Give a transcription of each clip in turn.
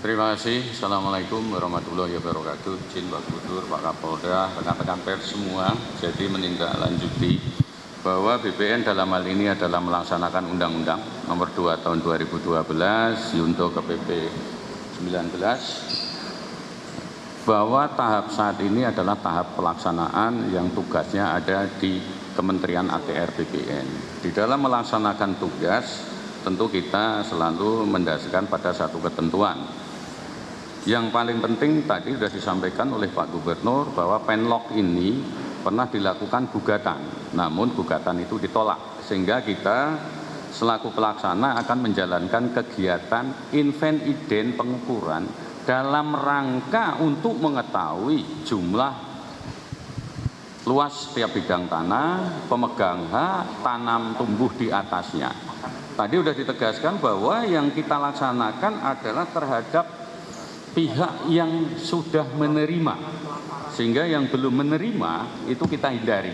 Terima kasih. Assalamualaikum warahmatullahi wabarakatuh. Izin Pak Gubernur, Pak Kapolda, rekan-rekan pers semua. Jadi menindaklanjuti bahwa BPN dalam hal ini adalah melaksanakan Undang-Undang Nomor 2 Tahun 2012 Yunto ke PP 19, bahwa tahap saat ini adalah tahap pelaksanaan yang tugasnya ada di Kementerian ATR BPN. Di dalam melaksanakan tugas, tentu kita selalu mendasarkan pada satu ketentuan. Yang paling penting tadi sudah disampaikan oleh Pak Gubernur bahwa Penlok ini pernah dilakukan gugatan, namun gugatan itu ditolak, sehingga kita selaku pelaksana akan menjalankan kegiatan event ident pengukuran dalam rangka untuk mengetahui jumlah luas setiap bidang tanah, pemegang hak, tanam tumbuh di atasnya. Tadi sudah ditegaskan bahwa yang kita laksanakan adalah terhadap pihak yang sudah menerima, sehingga yang belum menerima itu kita hindari.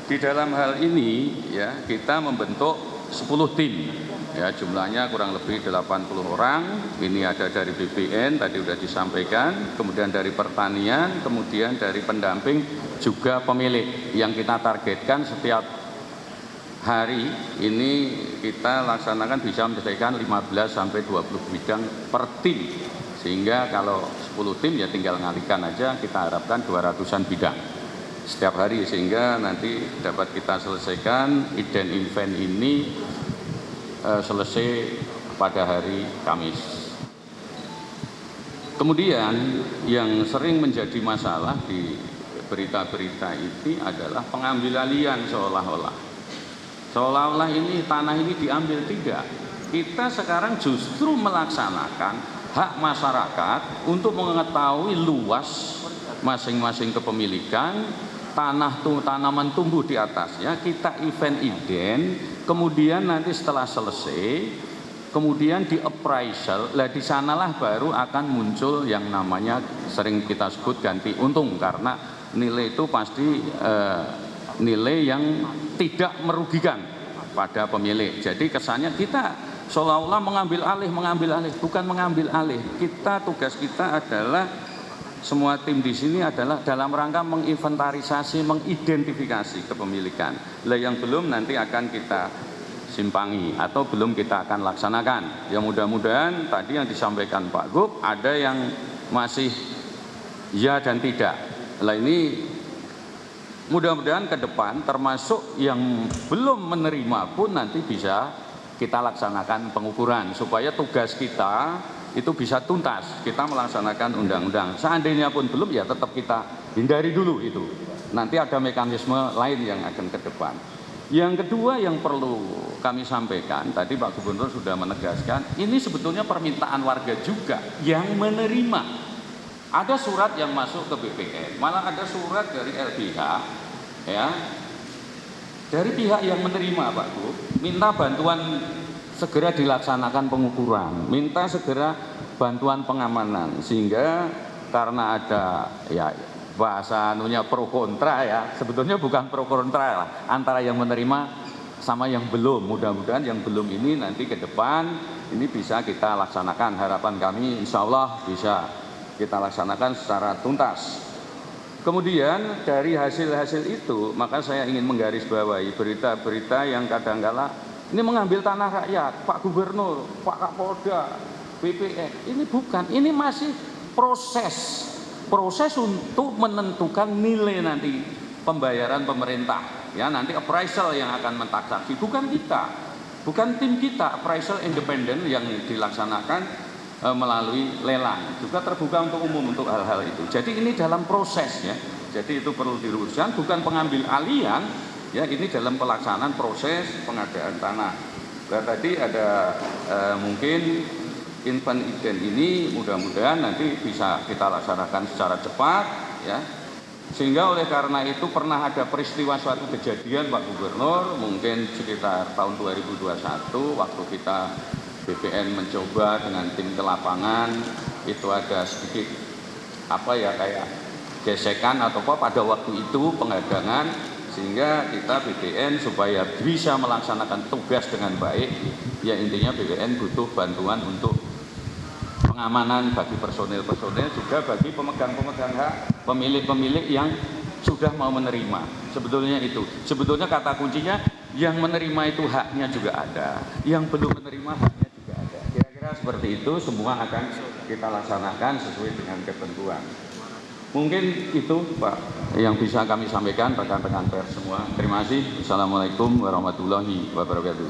Di dalam hal ini ya kita membentuk 10 tim, ya jumlahnya kurang lebih 80 orang. Ini ada dari BPN tadi sudah disampaikan, kemudian dari pertanian, kemudian dari pendamping, juga pemilik. Yang kita targetkan setiap hari ini kita laksanakan bisa menyelesaikan 15 sampai 20 bidang per tim, sehingga kalau 10 tim ya tinggal ngalihkan aja, kita harapkan 200-an bidang setiap hari, sehingga nanti dapat kita selesaikan ident event ini selesai pada hari Kamis. Kemudian yang sering menjadi masalah di berita-berita ini adalah pengambil alihan, seolah-olah ini tanah ini diambil. Tidak, kita sekarang justru melaksanakan hak masyarakat untuk mengetahui luas masing-masing kepemilikan, tanaman tumbuh di atasnya, kita event ident, kemudian nanti setelah selesai, kemudian di appraisal, di sanalah baru akan muncul yang namanya sering kita sebut ganti untung, karena nilai itu pasti nilai yang tidak merugikan pada pemilik. Jadi kesannya kita seolah-olah mengambil alih, bukan mengambil alih. Tugas kita adalah semua tim di sini adalah dalam rangka menginventarisasi, mengidentifikasi kepemilikan. Yang belum nanti akan kita simpangi atau belum kita akan laksanakan. Ya mudah-mudahan tadi yang disampaikan Pak Gub ada yang masih ya dan tidak. Ini mudah-mudahan ke depan termasuk yang belum menerima pun nanti bisa kita laksanakan pengukuran supaya tugas kita itu bisa tuntas. Kita melaksanakan undang-undang. Seandainya pun belum ya tetap kita hindari dulu itu. Nanti ada mekanisme lain yang akan ke depan. Yang kedua yang perlu kami sampaikan, tadi Pak Gubernur sudah menegaskan, ini sebetulnya permintaan warga juga yang menerima. Ada surat yang masuk ke BPN, malah ada surat dari LBH, ya, dari pihak yang menerima Pak Gub, minta bantuan segera dilaksanakan pengukuran, minta segera bantuan pengamanan, sehingga karena ada ya bahasa pro kontra ya, sebetulnya bukan pro kontra lah, antara yang menerima sama yang belum. Mudah-mudahan yang belum ini nanti ke depan ini bisa kita laksanakan. Harapan kami insya Allah bisa kita laksanakan secara tuntas. Kemudian dari hasil-hasil itu, maka saya ingin menggarisbawahi berita-berita yang kadang-kala ini mengambil tanah rakyat, Pak Gubernur, Pak Kapolda, BPN. Ini bukan, ini masih proses untuk menentukan nilai nanti pembayaran pemerintah. Ya, nanti appraisal yang akan mentaksasi, bukan kita, bukan tim kita. Appraisal independen yang dilaksanakan melalui lelang, juga terbuka untuk umum untuk hal-hal itu. Jadi ini dalam prosesnya, jadi itu perlu diluruskan, bukan pengambil alihan, ya ini dalam pelaksanaan proses pengadaan tanah. Nah, tadi ada mungkin event ident ini mudah-mudahan nanti bisa kita laksanakan secara cepat, ya. Sehingga oleh karena itu pernah ada peristiwa suatu kejadian Pak Gubernur, mungkin sekitar tahun 2021 waktu kita BPN mencoba dengan tim ke lapangan, itu ada sedikit kayak gesekan atau apa pada waktu itu penghadangan, sehingga kita BPN supaya bisa melaksanakan tugas dengan baik, ya intinya BPN butuh bantuan untuk pengamanan bagi personil-personil, juga bagi pemegang-pemegang hak, pemilik-pemilik yang sudah mau menerima. Sebetulnya itu. Sebetulnya kata kuncinya yang menerima itu haknya juga ada, yang belum menerima haknya juga ada. Kira-kira seperti itu, semua akan kita laksanakan sesuai dengan ketentuan. Mungkin itu Pak yang bisa kami sampaikan rekan-rekan pers semua. Terima kasih. Assalamualaikum warahmatullahi wabarakatuh.